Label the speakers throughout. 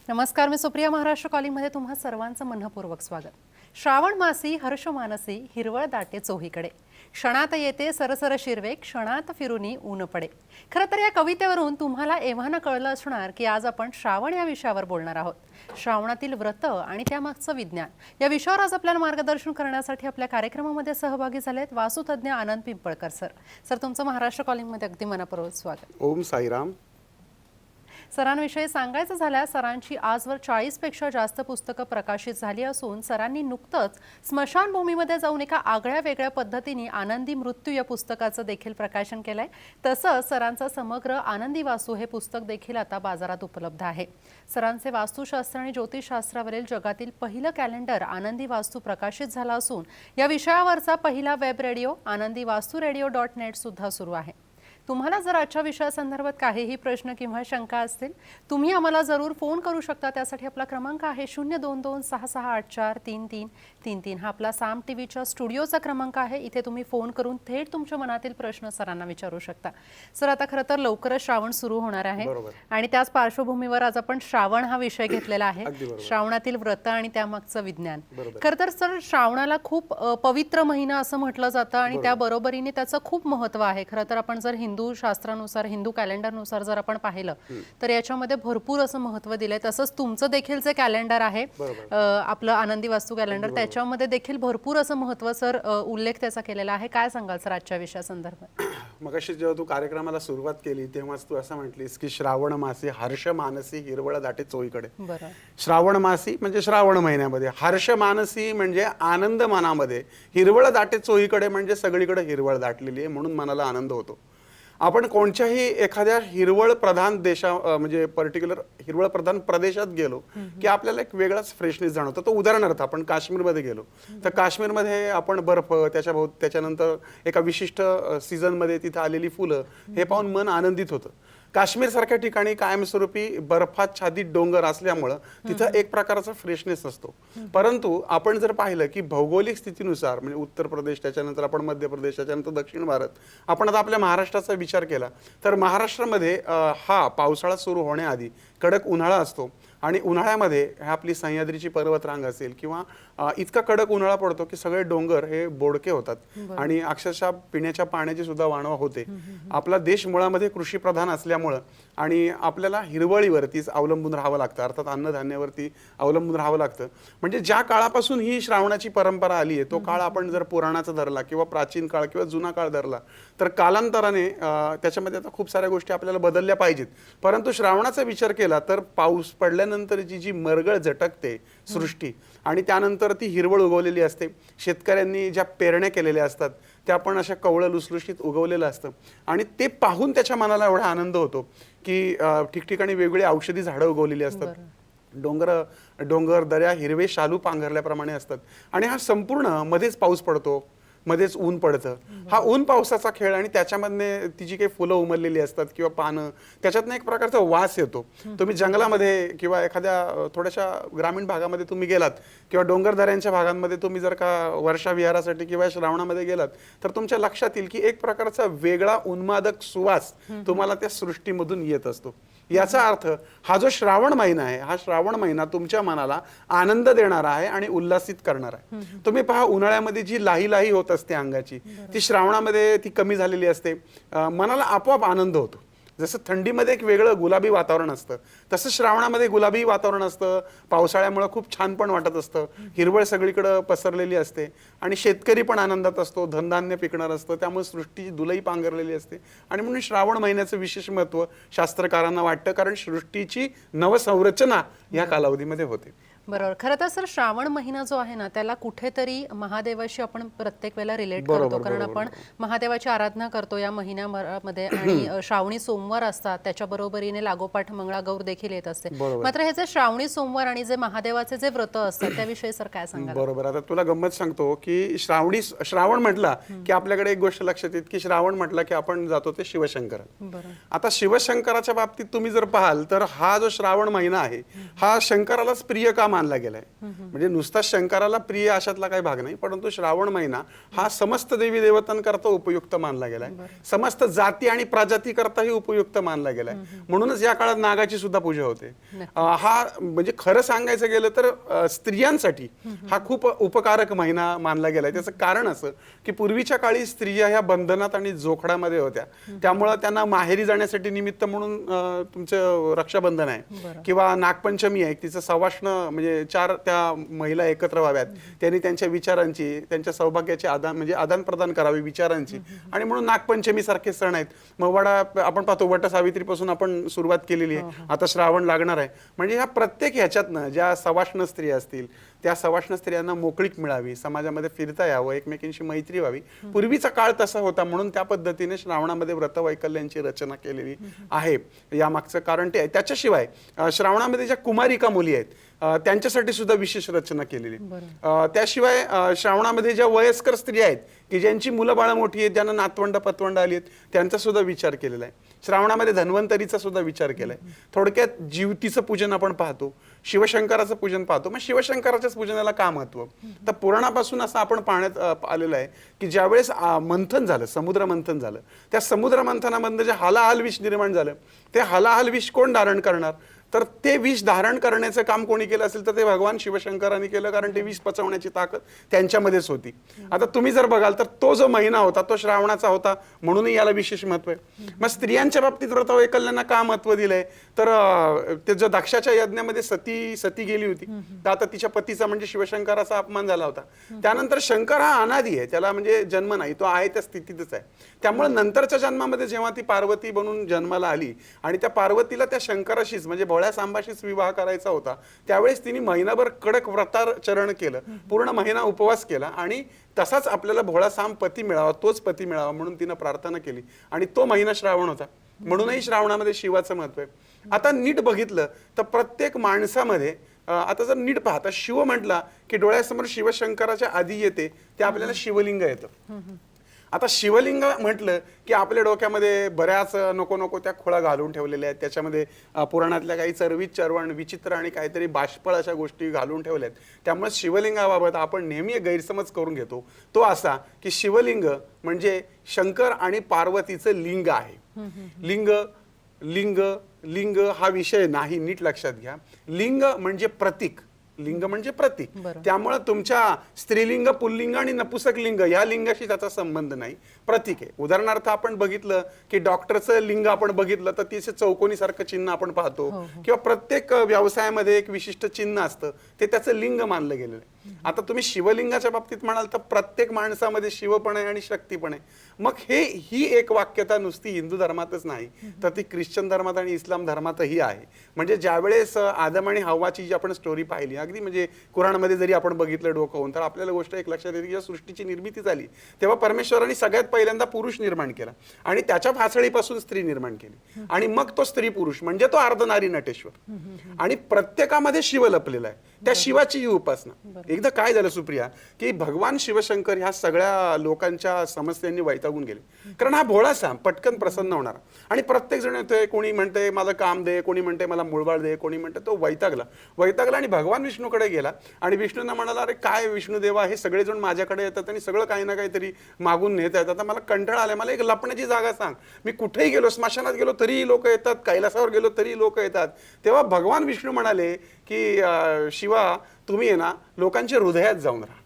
Speaker 1: नमस्कार, मी सुप्रिया. महाराष्ट्र कॉलिंगमध्ये तुम्हा सर्वांचं मनपूर्वक स्वागत. श्रावण मासी हर्ष मानसी हिरवळ दाटे चोहीकडे, क्षणात येते सरसर शिरवे, क्षणात फिरूनी ऊन पडे. खरं तर या कवितेवरून तुम्हाला एव्हाना कळलं असणार की आज आपण श्रावण या विषयावर बोलणार आहोत. श्रावणातील व्रत आणि त्यामागचं विज्ञान या विषयावर आज आपल्याला मार्गदर्शन करण्यासाठी आपल्या कार्यक्रमामध्ये सहभागी झालेत वास्तुतज्ञ आनंद पिंपळकर सर. सर, तुमचं महाराष्ट्र कॉलिंगमध्ये अगदी मनपूर्वक स्वागत.
Speaker 2: ओम साईराम.
Speaker 1: सरांविषयी सांगायचं झाल्यास सरांची आजवर 40 पेक्षा जास्त पुस्तकं प्रकाशित झाली असून सरांनी नुकतंच स्मशानभूमीमध्ये जाऊन एका आगळ्या वेगळ्या पद्धतीने आनंदी मृत्यू या पुस्तकाचं देखील प्रकाशन केलंय. तसंच सरांचं समग्र आनंदी वास्तू हे पुस्तक देखील आता बाजारात उपलब्ध आहे. सरांचे वास्तुशास्त्र आणि ज्योतिषशास्त्रावरील जगातील पहिलं कॅलेंडर आनंदी वास्तू प्रकाशित झाला असून या विषयावरचा पहिला वेब रेडिओ आनंदी वास्तू रेडिओ.net सुद्धा सुरू आहे. तुम्हाला जर आजच्या विषयासंदर्भात काहीही प्रश्न किंवा शंका असतील तुम्ही आम्हाला जरूर फोन करू शकता. त्यासाठी आपला क्रमांक आहे 02266843333. हा आपला साम टीव्हीच्या स्टुडिओचा क्रमांक आहे. इथे तुम्ही फोन करून थेट तुमच्या मनातील प्रश्न सरांना विचारू शकता. सर, आता खरं तर लवकरच श्रावण सुरू होणार आहे आणि त्याच पार्श्वभूमीवर आज आपण श्रावण हा विषय घेतलेला आहे. श्रावणातील व्रत आणि त्यामागचं विज्ञान. खरं तर सर, श्रावणाला खूप पवित्र महिना असं म्हटलं जातं आणि त्या बरोबरीने त्याचं खूप महत्त्व आहे. खरं तर आपण जर हिंदू शास्त्रानुसार हिंदू कॅलेंडरनुसार जर आपण पाहिलं तर याच्यामध्ये भरपूर असं महत्त्व दिलंय. तसंच तुमचं देखील जे कॅलेंडर आहे आपलं आनंदी वास्तू कॅलेंडर त्याच्यामध्ये देखील भरपूर असं महत्त्व सर उल्लेख त्याचा केलेला आहे. काय सांगाल सर आजच्या विषयासंदर्भात?
Speaker 2: मगाशी जेव्हा तू कार्यक्रमाला सुरुवात केली तेव्हाच तू असं म्हटलीस की श्रावण मासी हर्ष मानसी हिरवळ दाटे चोहीकडे. श्रावण मासी म्हणजे श्रावण महिन्यामध्ये, हर्ष मानसी म्हणजे आनंद मनामध्ये, हिरवळ दाटे चोहीकडे म्हणजे सगळीकडे हिरवळ दाटलेली आहे म्हणून मनाला आनंद होतो. आपण कोणत्याही एखाद्या हिरवळ प्रधान म्हणजे पर्टिक्युलर हिरवळ प्रधान प्रदेशात गेलो की आपल्याला एक वेगळाच फ्रेशनेस जाणवतो. तो उदाहरणार्थ आपण काश्मीरमध्ये गेलो तर काश्मीरमध्ये आपण बर्फ त्याच्यानंतर एका विशिष्ट सीझनमध्ये तिथे आलेली फुलं हे पाहून मन आनंदित होतं. काश्मीर सारख्या ठिकाणी कायमस्वरूपी बर्फाच्छादित डोंगर असल्यामुळं तिथं एक प्रकारचा फ्रेशनेस असतो. परंतु आपण जर पाहिलं की भौगोलिक स्थितीनुसार म्हणजे उत्तर प्रदेश, त्याच्यानंतर आपण मध्य प्रदेश, त्याच्यानंतर दक्षिण भारत, आपण आता आपल्या महाराष्ट्राचा विचार केला तर महाराष्ट्रामध्ये हा पावसाळा सुरू होण्याआधी कडक उन्हाळा असतो आणि उन्हाळ्यामध्ये आपली सह्याद्रीची पर्वतरांग असेल किंवा इतका कडक उन्हाळा पडतो की सगळे डोंगर हे बोडके होतात आणि अक्षरशः पिण्याच्या पाण्याची सुद्धा वाणवा होते. आपला देश मुळामध्ये कृषी प्रधान असल्यामुळं आणि आपल्याला हिरवळीवरतीच अवलंबून राहावं लागतं, अर्थात अन्नधान्यावरती अवलंबून राहावं लागतं. म्हणजे ज्या काळापासून ही श्रावणाची परंपरा आली आहे तो काळ आपण जर पुराणाचा धरला किंवा प्राचीन काळ किंवा जुना काळ धरला तर कालांतराने त्याच्यामध्ये आता खूप साऱ्या गोष्टी आपल्याला बदलल्या पाहिजेत. परंतु श्रावणाचा विचार केला तर पाऊस पडल्यानंतरची जी मरगळ झटकते सृष्टी आणि त्यानंतर ती हिरवळ उगवलेली असते, शेतकऱ्यांनी ज्या पेरण्या केलेल्या असतात त्या पण अशा कवळं लुसलुशीत उगवलेलं असतं आणि ते पाहून त्याच्या मनाला एवढा आनंद होतो की ठिकठिकाणी वेगवेगळी औषधी झाडं उगवलेली असतात, डोंगर दऱ्या हिरवे शालू पांघरल्याप्रमाणे असतात आणि हा संपूर्ण मध्येच पाऊस पडतो, मध्येच ऊन पडतं. हा ऊन पावसाचा खेळ आणि त्याच्यामधने ती जी काही फुलं उमललेली असतात किंवा पानं त्याच्यातनं एक प्रकारचा वास येतो. तुम्ही जंगलामध्ये किंवा एखाद्या थोड्याशा ग्रामीण भागामध्ये तुम्ही गेलात किंवा डोंगरदऱ्यांच्या भागांमध्ये तुम्ही जर का वर्षा विहारासाठी किंवा श्रावणामध्ये गेलात तर तुमच्या लक्षात येईल की एक प्रकारचा वेगळा उन्मादक सुवास तुम्हाला त्या सृष्टीमधून येत असतो. याचा अर्थ हा जो श्रावण महिना आहे हा श्रावण महिना तुमच्या मनाला आनंद देणारा आहे आणि उल्हासित करणारा आहे. तुम्ही पहा उन्हाळ्यामध्ये जी लाही लाही होत असते अंगाची ती श्रावणामध्ये ती कमी झालेली असते, मनाला आपोआप आनंद होतो. जसं थंडीमध्ये एक वेगळं गुलाबी वातावरण असतं तसं श्रावणामध्ये गुलाबी वातावरण असतं. पावसाळ्यामुळे खूप छान पण वाटत असतं, हिरवळ सगळीकडे पसरलेली असते आणि शेतकरी पण आनंदात असतो, धनधान्य पिकणार असतं, त्यामुळे सृष्टीची दुलई पांघरलेली असते आणि म्हणून श्रावण महिन्याचं विशेष महत्त्व शास्त्रकारांना वाटतं कारण सृष्टीची नवसंरचना या कालावधीमध्ये होते.
Speaker 1: बरोबर. खरं तर सर श्रावण महिना जो आहे ना त्याला कुठेतरी महादेवाशी आपण प्रत्येक वेळेला रिलेट करतो कारण आपण महादेवाची आराधना करतो या महिन्यामध्ये आणि श्रावणी सोमवार असतात त्याच्या बरोबरीने लागोपाठ मंगळागौर देखील येत असते. मात्र हे जे श्रावणी सोमवार आणि जे महादेवाचे जे व्रत असतात त्याविषयी सर काय सांगाल?
Speaker 2: बरोबर. आता तुला गंमत सांगतो की श्रावण म्हटला की आपल्याकडे एक गोष्ट लक्षात येते की श्रावण म्हटला की आपण जातो ते शिवशंकर. आता शिवशंकराच्या बाबतीत तुम्ही जर पाहाल तर हा जो श्रावण महिना आहे हा शंकरालाच प्रिय का मानला गेलाय. म्हणजे नुसता शंकराला प्रिय अशातला काही भाग नाही, परंतु श्रावण महिना हा समस्त देवी देवतांकरता उपयुक्त मानला गेलाय, समस्त जाती आणि प्रजाती करताही उपयुक्त मानला गेलाय. म्हणूनच या काळात नागाची सुद्धा पूजा होते. हा म्हणजे खरं सांगायचं गेलं तर स्त्रियांसाठी हा खूप उपकारक महिना मानला गेलाय. त्याचं कारण असं की पूर्वीच्या काळी स्त्रिया ह्या बंधनात आणि जोखडामध्ये होत्या, त्यामुळं त्यांना माहेरी जाण्यासाठी निमित्त म्हणून तुमचं रक्षाबंधन आहे किंवा नागपंचमी आहे, तिचं सवाष्ण म्हणजे 4 त्या महिला एकत्र व्हाव्यात, त्यांनी त्यांच्या विचारांची, त्यांच्या सौभाग्याची आदान प्रदान करावी विचारांची, आणि म्हणून नागपंचमी सारखे सण आहेत. मग आपण पाहतो वट सावित्रीपासून आपण सुरुवात केलेली आहे, आता श्रावण लागणार आहे. म्हणजे ह्या प्रत्येक ह्याच्यातनं ज्या सवाष्ण स्त्रिया असतील त्या सवाष्ण स्त्रियांना मोकळीक मिळावी, समाजामध्ये फिरता यावं, एकमेकींशी मैत्री व्हावी. पूर्वीचा काळ तसा होता, म्हणून त्या पद्धतीने श्रावणामध्ये व्रतवैकल्यांची रचना केलेली आहे. यामागचं कारण ते आहे. त्याच्याशिवाय श्रावणामध्ये ज्या कुमारिका मुली आहेत त्यांच्यासाठी सुद्धा विशेष रचना केलेली. त्याशिवाय श्रावणामध्ये ज्या वयस्कर स्त्रिया आहेत की ज्यांची मुलं बाळं मोठी आहेत, ज्यांना नातवंड पतवंड आली आहेत, त्यांचा सुद्धा विचार केलेला आहे. श्रावणामध्ये धन्वंतरीचा सुद्धा विचार केलाय. थोडक्यात जीवतीचं पूजन आपण पाहतो, शिवशंकराचं पूजन पाहतो. मग शिवशंकराच्याच पूजनाला का महत्व? तर पुराणापासून असं आपण पाहण्यात आलेलं आहे की ज्यावेळेस मंथन झालं, समुद्र मंथन झालं, त्या समुद्र मंथनामधनं जे हलाहल विष निर्माण झालं, ते हलाहल विष कोण धारण करणार? तर ते विष धारण करण्याचं काम कोणी केलं असेल तर ते भगवान शिवशंकरांनी केलं, कारण ते विष पचवण्याची ताकद त्यांच्यामध्येच होती. आता तुम्ही जर बघाल तर तो जो महिना होता तो श्रावणाचा होता, म्हणूनही याला विशेष महत्व आहे. मग स्त्रियांच्या बाबतीत व्रतवैकल्यांना का महत्व दिलंय? तर ते जो दक्षाच्या यज्ञामध्ये सती गेली होती, तर आता तिच्या पतीचा म्हणजे शिवशंकराचा अपमान झाला होता. त्यानंतर शंकर हा अनादी आहे, त्याला म्हणजे जन्म नाही, तो आहे त्या स्थितीतच आहे. त्यामुळे नंतरच्या जन्मामध्ये जेव्हा ती पार्वती बनून जन्माला आली आणि त्या पार्वतीला त्या शंकराशीच म्हणजे भोळ्या सांबाशीच विवाह करायचा होता, त्यावेळेस तिने महिनाभर कडक व्रताचरण केलं, पूर्ण महिना उपवास केला, आणि तसाच आपल्याला भोळा सांब पती मिळावा, तोच पती मिळावा म्हणून तिनं प्रार्थना केली, आणि तो महिना श्रावण होता. म्हणूनही श्रावणामध्ये शिवाचं महत्व आहे. आता नीट बघितलं तर प्रत्येक माणसामध्ये आता जर नीट पाहता, शिव म्हटला की डोळ्यासमोर शिवशंकराच्या आधी येते ते आपल्याला शिवलिंग येतं. आता शिवलिंग म्हटलं की आपल्या डोक्यामध्ये बऱ्याच नको त्या खोळा घालून ठेवलेल्या आहेत, त्याच्यामध्ये पुराणातल्या काही चरवीत चरवण विचित्र आणि काहीतरी बाष्पळ अशा गोष्टी घालून ठेवल्या आहेत. त्यामुळे शिवलिंगाबाबत आपण नेहमी गैरसमज करून घेतो, तो असा की शिवलिंग म्हणजे शंकर आणि पार्वतीचं लिंग आहे. लिंग लिंग हा विषय नाही, नीट लक्षात घ्या. लिंग म्हणजे प्रतीक, लिंग म्हणजे प्रतीक. त्यामुळे तुमच्या स्त्रीलिंग, पुल्लिंग आणि नपुसक लिंग या लिंगाशी त्याचा संबंध नाही, प्रतीक आहे. उदाहरणार्थ आपण बघितलं की डॉक्टरचं लिंग आपण बघितलं तर तिचे चौकोनी सारखं चिन्ह आपण पाहतो, किंवा प्रत्येक व्यवसायामध्ये एक विशिष्ट चिन्ह असतं, ते त्याचं लिंग मानलं गेलेलं आहे. आता तुम्ही शिवलिंगाच्या बाबतीत म्हणाल तर प्रत्येक माणसामध्ये शिव पण आहे आणि शक्ती पण आहे. मग ही एक वाक्यता नुसती हिंदू धर्मातच नाही, तर ती ख्रिश्चन धर्मात आणि इस्लाम धर्मातही आहे. म्हणजे ज्यावेळेस आदम आणि हव्वाची जी आपण स्टोरी पाहिली, अगदी म्हणजे कुराणमध्ये जरी आपण बघितलं डोकं, तर आपल्याला गोष्ट एक लक्षात येते की सृष्टीची निर्मिती झाली तेव्हा परमेश्वरांनी सगळ्यात पहिल्यांदा पुरुष निर्माण केला आणि त्याच्या फासळीपासून स्त्री निर्माण केली, आणि मग तो स्त्री पुरुष म्हणजे तो अर्धनारी नटेश्वर, आणि प्रत्येकामध्ये शिव लपलेला आहे. त्या शिवाची ही उपासना. एकदा काय झालं सुप्रिया, की भगवान शिवशंकर ह्या सगळ्या लोकांच्या समस्यांनी वैतागून गेले, कारण हा भोळा सांब पटकन प्रसन्न होणार, आणि प्रत्येक जण येतोय, कोणी म्हणते मला काम दे, कोणी म्हणते मला मूळबाळ दे, कोणी म्हणते, तो वैतागला आणि भगवान विष्णूकडे गेला आणि विष्णूंना म्हणाला, अरे काय विष्णुदेवा, हे सगळेजण माझ्याकडे येतात आणि सगळं काही ना काहीतरी मागून नेत आहेत, आता मला कंटाळा आलाय, मला एक लपण्याची जागा सांग. मी कुठेही गेलो, स्मशानात गेलो तरीही लोक येतात, कैलासावर गेलो तरी लोक येतात. तेव्हा भगवान विष्णू म्हणाले की शिवा, तुम्ही आहे ना लोकांच्या हृदयात जाऊन राहा.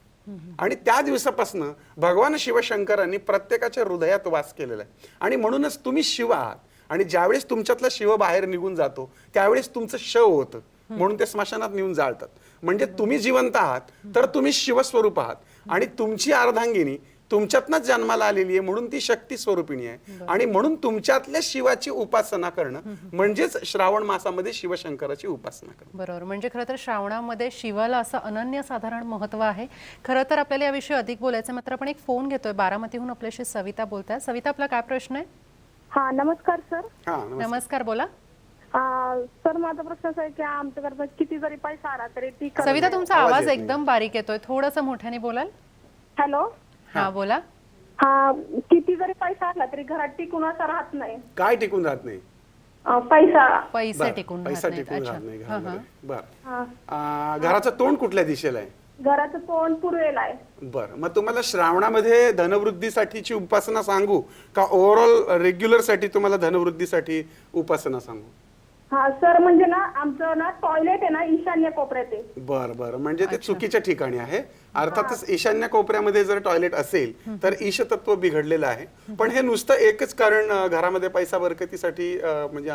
Speaker 2: आणि त्या दिवसापासून भगवान शिवशंकरांनी प्रत्येकाच्या हृदयात वास केलेला आहे, आणि म्हणूनच तुम्ही शिव आहात. आणि ज्यावेळेस तुमच्यातला शिव बाहेर निघून जातो त्यावेळेस तुमचं शव होतं, म्हणून ते स्मशानात नेऊन जाळतात. म्हणजे तुम्ही जिवंत आहात तर तुम्ही शिवस्वरूप आहात, आणि तुमची अर्धांगिनी तुमच्यातनच जन्माला आलेली आहे, म्हणून ती शक्ती स्वरूपिणी आहे, आणि म्हणून तुमच्यातल्या शिवाची उपासना करणं म्हणजेच श्रावण मासामध्ये शिवशंकराची उपासना करणं.
Speaker 1: बरोबर. म्हणजे खरं तर श्रावणामध्ये शिवाला असं अनन्यसाधारण महत्व आहे. खरं तर आपल्याला याविषयी अधिक बोलायचं, मात्र आपण एक फोन घेतोय, बारामतीहून आपल्याशी सविता बोलताय. सविता, आपला काय प्रश्न आहे?
Speaker 3: हा, नमस्कार सर.
Speaker 1: नमस्कार, बोला.
Speaker 3: सर, माझा प्रश्न असा आहे की आमच्याकडे किती जरी पैसा आला तरी ती
Speaker 1: सविता, तुमचा आवाज एकदम बारीक येतोय, थोडंसं मोठ्याने बोलाल?
Speaker 3: हॅलो.
Speaker 1: हा, बोला.
Speaker 3: हा, किती जरी पैसा आला तरी घरात टिकून असं राहत नाही.
Speaker 2: काय टिकून राहत नाही?
Speaker 3: पैसा.
Speaker 1: पैसे
Speaker 2: बरं,
Speaker 1: टिकून
Speaker 2: पैसा
Speaker 1: राहत नाहीत.
Speaker 2: टिकून
Speaker 1: अच्छा.
Speaker 2: राहत नाही
Speaker 1: हा,
Speaker 2: घरामध्ये. बरं.
Speaker 3: हा.
Speaker 2: घराचं तोंड कुठल्या दिशेला आहे?
Speaker 3: घराचं तोंड पूर्वेला आहे.
Speaker 2: बरं, मग तुम्हाला श्रावणामध्ये धनवृद्धीसाठीची उपासना सांगू का ओव्हरऑल रेग्युलर साठी तुम्हाला धनवृद्धीसाठी उपासना सांगू?
Speaker 3: हा सर, म्हणजे ना आमचं ना टॉयलेट आहे ना ईशान्य कोपऱ्यात आहे.
Speaker 2: बरं बरं, म्हणजे ते चुकीच्या ठिकाणी आहे. अर्थातच ईशान्य कोपऱ्यामध्ये जर टॉयलेट असेल तर ईशतत्व बिघडलेलं आहे. पण हे नुसतं एकच कारण घरामध्ये पैसा बरकतीसाठी म्हणजे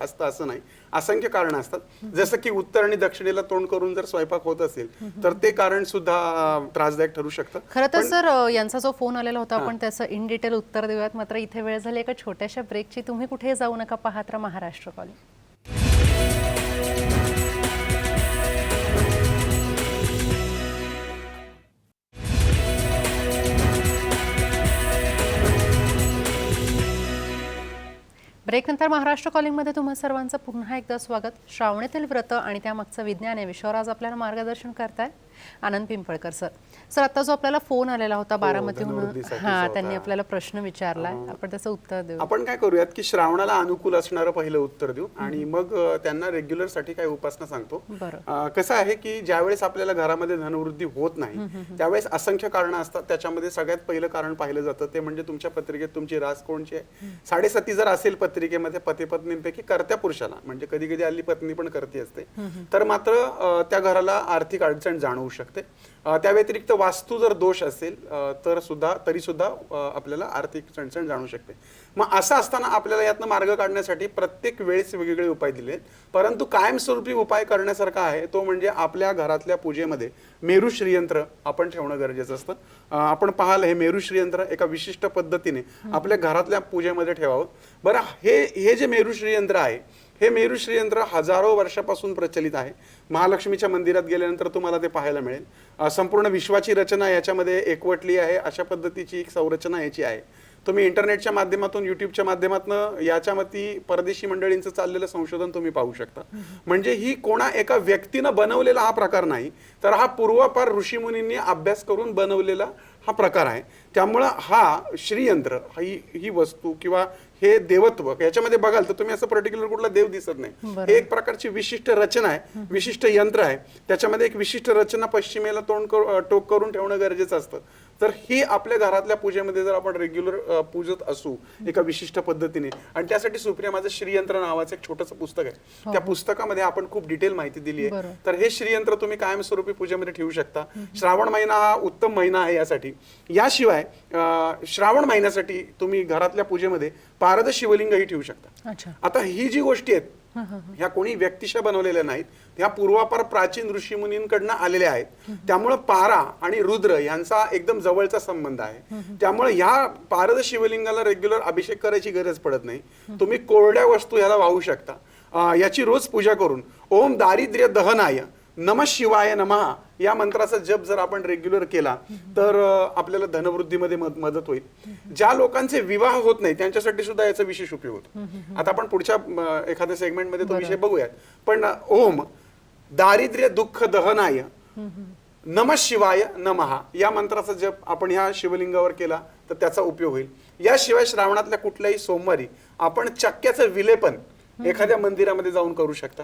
Speaker 2: असतं असं नाही. असंख्य कारण असतात. जसं की उत्तर आणि दक्षिणेला तोंड करून जर स्वयंपाक होत असेल तर ते कारण सुद्धा त्रासदायक ठरू शकतं.
Speaker 1: खरं तर सर यांचा जो फोन आलेला होता आपण त्याचं इन डिटेल उत्तर देऊयात. मात्र इथे वेळ झाली एका छोट्याशा ब्रेकची. तुम्ही कुठे जाऊ नका, पाहत राहा महाराष्ट्र कॉलिंग. ब्रेकनंतर महाराष्ट्र कॉलिंगमध्ये तुम्हा सर्वांचं पुन्हा एकदा स्वागत. श्रावणातील व्रत आणि त्यामागचं विज्ञान या विषयावर आज आपल्याला मार्गदर्शन करताय आनंद पिंपळकर सर. सर, आता जो आपल्याला फोन आलेला होता बारामतीहून, हा, त्यांनी आपल्याला प्रश्न विचारलाय, आपण त्याचं उत्तर देऊ.
Speaker 2: आपण काय करूयात की श्रावणाला अनुकूल असणारं पहिलं उत्तर देऊ आणि मग त्यांना रेग्युलर साठी काही उपासना सांगतो. कसं आहे की ज्यावेळेस आपल्याला घरामध्ये धनवृद्धी होत नाही त्यावेळेस असंख्य कारणं असतात. त्याच्यामध्ये सगळ्यात पहिलं कारण पाहिलं जातं ते म्हणजे तुमच्या पत्रिकेत तुमची रास कोणची आहे. 7.5 जर असेल पत्रिकेमध्ये पती पत्नींपैकी कर्त्या पुरुषाला, म्हणजे कधी कधी हल्ली पत्नी पण करती असते, तर मात्र त्या घराला आर्थिक अडचण जाणवू शकते. त्या व्यतिरिक्त वास्तू जर दोष असेल तरी सुद्धा आपल्याला आर्थिक चणचण जाणू शकते. मग असं असताना आपल्याला यातनं मार्ग काढण्यासाठी प्रत्येक वेळेस वेगवेगळे उपाय दिले, परंतु कायमस्वरूपी उपाय करण्यासारखा आहे तो म्हणजे आपल्या घरातल्या पूजेमध्ये मेरू श्रीयंत्र आपण ठेवणं गरजेचं असतं. आपण पाहाल हे मेरू श्रीयंत्र एका विशिष्ट पद्धतीने आपल्या घरातल्या पूजेमध्ये ठेवावं. बरं, हे जे मेरू श्रीयंत्र आहे हे मेरू श्रीयंत्र हजारो वर्षापासून प्रचलित आहे. महालक्ष्मीच्या मंदिरात गेल्यानंतर तुम्हाला ते पाहायला मिळेल. संपूर्ण विश्वाची रचना याच्यामध्ये एकवटली आहे, अशा पद्धतीची एक संरचना याची आहे. तुम्ही इंटरनेटच्या माध्यमातून, युट्यूबच्या माध्यमातून याच्यामध्ये परदेशी मंडळींचं चाललेलं संशोधन तुम्ही पाहू शकता. म्हणजे ही कोणा एका व्यक्तीनं बनवलेला हा प्रकार नाही, तर हा पूर्वापार ऋषीमुनींनी अभ्यास करून बनवलेला हा प्रकार आहे. त्यामुळं हा श्रीयंत्र ही वस्तू किंवा हे देवत्व याच्यामध्ये बघाल तर तुम्ही असं पर्टिक्युलर कुठला देव दिसत नाही. हे एक प्रकारची विशिष्ट रचना आहे, विशिष्ट यंत्र आहे. त्याच्यामध्ये एक विशिष्ट रचना पश्चिमेला टोक करून ठेवणं गरजेचं असतं. तर ही आपल्या घरातल्या पूजेमध्ये जर आपण रेग्युलर पूजत असू एका विशिष्ट पद्धतीने, आणि त्यासाठी सुप्रिया माझं श्रीयंत्र नावाचं एक छोटंसं पुस्तक आहे, त्या पुस्तकामध्ये आपण खूप डिटेल माहिती दिली आहे. तर हे श्रीयंत्र तुम्ही कायमस्वरूपी पूजेमध्ये ठेवू शकता. श्रावण महिना हा उत्तम महिना आहे यासाठी. याशिवाय श्रावण महिन्यासाठी तुम्ही घरातल्या पूजेमध्ये पारद शिवलिंगही ठेवू शकता. आता ही जी गोष्टी आहेत ह्या कोणी व्यक्तिशः बनवलेल्या नाहीत, ह्या पूर्वापार प्राचीन ऋषीमुनींकडनं आलेल्या आहेत. त्यामुळे पारा आणि रुद्र यांचा एकदम जवळचा संबंध आहे. त्यामुळे ह्या पारद शिवलिंगाला रेग्युलर अभिषेक करायची गरज पडत नाही. तुम्ही कोरड्या वस्तू ह्याला वाहू शकता. याची रोज पूजा करून ओम दारिद्र्य दहनाय नमः शिवाय नमः या मंत्राचा जप जर आपण रेग्युलर केला तर आपल्याला धनवृद्धीमध्ये मदत होईल. ज्या लोकांचे विवाह होत नाही त्यांच्यासाठी सुद्धा याचा विशेष उपयोग होतो. आता आपण पुढच्या एखाद्या सेगमेंटमध्ये तो विषय बघूयात. पण ओम दारिद्र्य दुःख दहनाय नमः शिवाय नमः या मंत्राचा जप आपण ह्या शिवलिंगावर केला तर त्याचा उपयोग होईल. याशिवाय श्रावणातल्या कुठल्याही सोमवारी आपण चक्क्याचं विलेपन एखाद्या मंदिरामध्ये जाऊन करू शकता.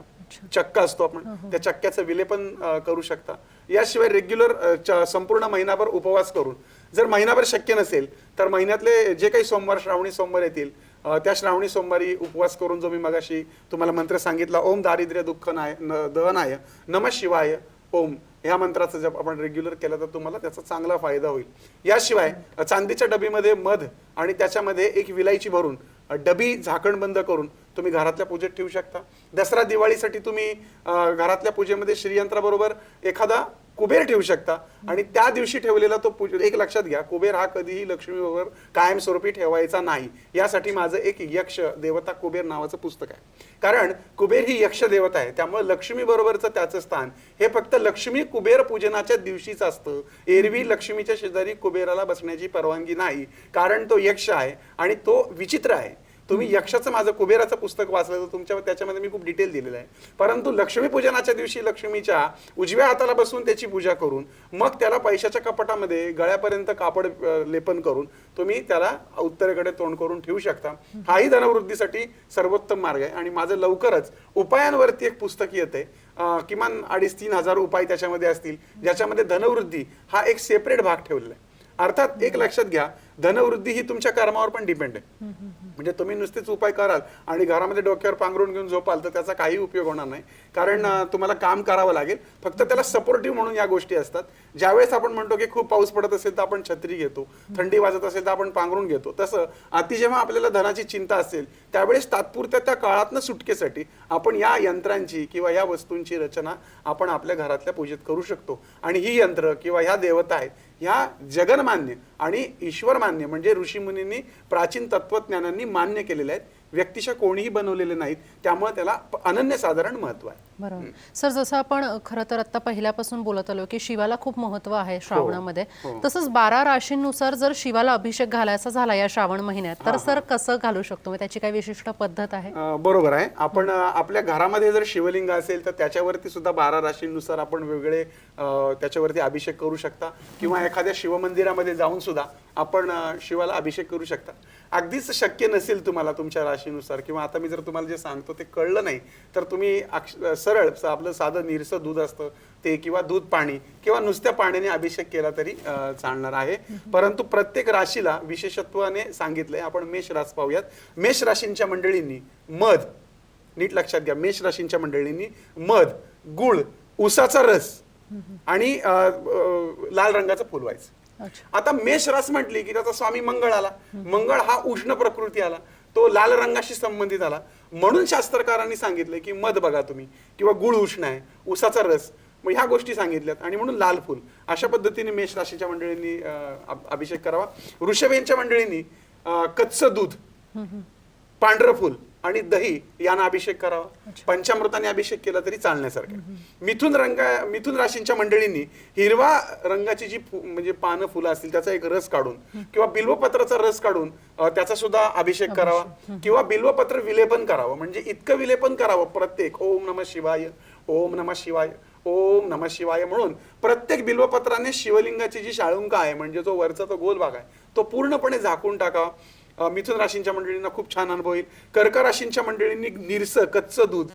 Speaker 2: चक्का असतो, आपण त्या चक्क्याचं विलेपन करू शकता. याशिवाय रेग्युलर संपूर्ण महिनाभर उपवास करून, जर महिनाभर शक्य नसेल तर महिन्यातले जे काही सोमवार श्रावणी सोमवार येतील त्या श्रावणी सोमवारी उपवास करून जो मी मगाशी तुम्हाला मंत्र सांगितला ओम दारिद्र्य दुःख दहनाय नमः शिवाय ओम ह्या मंत्राचा जप आपण रेग्युलर केला तर तुम्हाला त्याचा चांगला फायदा होईल. याशिवाय चांदीच्या डबीमध्ये मध आणि त्याच्यामध्ये एक विलायची भरून डबी झाकण बंद करून तुम्ही घरातल्या पूजेत ठेवू शकता. दसरा दिवाळीसाठी तुम्ही घरातल्या पूजेमध्ये श्रीयंत्राबरोबर एखादा कुबेर ठेवू शकता आणि त्या दिवशी ठेवलेला तो एक लक्षात घ्या, कुबेर हा कधीही लक्ष्मीबरोबर कायमस्वरूपी ठेवायचा नाही. यासाठी माझं एक यक्ष देवता कुबेर नावाचं पुस्तक आहे. कारण कुबेर ही यक्ष देवता आहे, त्यामुळे लक्ष्मी बरोबरचं त्याचं स्थान हे फक्त लक्ष्मी कुबेर पूजनाच्या दिवशीच असतं. एरवी लक्ष्मीच्या शेजारी कुबेराला बसण्याची परवानगी नाही, कारण तो यक्ष आहे आणि तो विचित्र आहे. तुम्ही यक्षाचं माझं कुबेराचं पुस्तक वाचलं तर तुमच्या त्याच्यामध्ये मी खूप डिटेल दिलेलं आहे. परंतु लक्ष्मीपूजनाच्या दिवशी लक्ष्मीच्या उजव्या हाताला बसून त्याची पूजा करून मग त्याला पैशाच्या कपाटामध्ये गळ्यापर्यंत कापड लेपन करून तुम्ही त्याला उत्तरेकडे तोंड करून ठेवू शकता. हाही धनवृद्धीसाठी सर्वोत्तम मार्ग आहे. आणि माझं लवकरच उपायांवरती एक पुस्तक येते, किमान 2,500-3,000 हजार उपाय त्याच्यामध्ये असतील, ज्याच्यामध्ये धनवृद्धी हा एक सेपरेट भाग ठेवलेला आहे. अर्थात एक लक्षात घ्या, धनवृद्धी ही तुमच्या कर्मावर पण डिपेंड आहे. म्हणजे तुम्ही नुसतेच उपाय कराल आणि घरामध्ये डोक्यावर पांघरून घेऊन झोपाल तर त्याचा काही उपयोग होणार नाही. कारण तुम्हाला काम करावं लागेल. फक्त त्याला सपोर्टिव्ह म्हणून या गोष्टी असतात. ज्यावेळेस आपण म्हणतो की खूप पाऊस पडत असेल तर आपण छत्री घेतो, थंडी वाजत असेल तर आपण पांघरून घेतो, तसं अति जेव्हा आपल्याला धनाची चिंता असेल त्यावेळेस तात्पुरत्या त्या काळातनं सुटकेसाठी आपण या यंत्रांची किंवा या वस्तूंची रचना आपण आपल्या घरातल्या पूजेत करू शकतो. आणि ही यंत्र किंवा ह्या देवता आहेत ह्या जगन्मान्य आणि ईश्वर मान्य म्हणजे ऋषीमुनींनी प्राचीन तत्वज्ञानांनी मान्य केलेले आहेत. व्यक्तिशः कोणीही बनवलेले नाहीत. त्यामुळे त्याला अनन्यसाधारण महत्व आहे.
Speaker 1: बरोबर सर, जसं आपण खरं तर आता पहिल्यापासून बोलत आलो की शिवाला खूप महत्व आहे श्रावणामध्ये, तसंच 12 राशींनुसार जर शिवाला अभिषेक घालायचा झाला या श्रावण महिन्यात तर सर कसं घालू शकतो? त्याची काही विशिष्ट पद्धत आहे?
Speaker 2: बरोबर आहे. आपण आपल्या घरामध्ये जर शिवलिंग असेल तर त्याच्यावरती सुद्धा 12 राशींनुसार आपण वेगळे त्याच्यावरती अभिषेक करू शकता किंवा एखाद्या शिवमंदिरामध्ये जाऊन सुद्धा आपण शिवाला अभिषेक करू शकता. अगदीच शक्य नसेल तुम्हाला तुमच्या राशीनुसार किंवा आता मी जर तुम्हाला जे सांगतो ते कळलं नाही तर तुम्ही सरळ आपलं साधं निरसं दूध असतं ते किंवा दूध पाणी किंवा नुसत्या पाण्याने अभिषेक केला तरी चालणार आहे. परंतु प्रत्येक राशीला विशेषत्वाने सांगितलंय. आपण मेष रास पाहूयात. मेष राशींच्या मंडळींनी मध, नीट लक्षात घ्या, मेष राशींच्या मंडळींनी मध, गुळ, उसाचा रस आणि लाल रंगाचं फुल व्हायचं. आता मेष रास म्हटली की त्याचा स्वामी मंगळ आला. मंगळ हा उष्ण प्रकृती आला, तो लाल रंगाशी संबंधित आला. म्हणून शास्त्रकारांनी सांगितलंय की मध बघा तुम्ही किंवा गुळ उष्ण आहे, उसाचा रस, मग ह्या गोष्टी सांगितल्यात. आणि म्हणून लाल फुल अशा पद्धतीने मेष राशीच्या मंडळींनी अभिषेक करावा. वृषभेंच्या मंडळींनी कच्चं दूध, पांढरं फुल आणि दही यांना अभिषेक करावा. पंचामृताने अभिषेक केला तरी चालण्यासारखं. मिथुन राशींच्या मंडळींनी हिरवा रंगाची जी म्हणजे पानं फुलं असतील त्याचा एक रस काढून किंवा बिल्वपत्राचा रस काढून त्याचा सुद्धा अभिषेक करावा किंवा बिल्वपत्र विलेपन करावं. म्हणजे इतकं विलेपन करावं प्रत्येक ओम नमः शिवाय, ओम नमः शिवाय, ओम नमः शिवाय म्हणून प्रत्येक बिल्वपत्राने शिवलिंगाची जी शाळुंका आहे म्हणजे जो वरचा तो गोल भाग आहे तो पूर्णपणे झाकून टाकावा. मिथुन राशींच्या मंडळींना खूप छान अनुभव येईल. कर्क राशींच्या मंडळींनी निरसं कच्चं दूध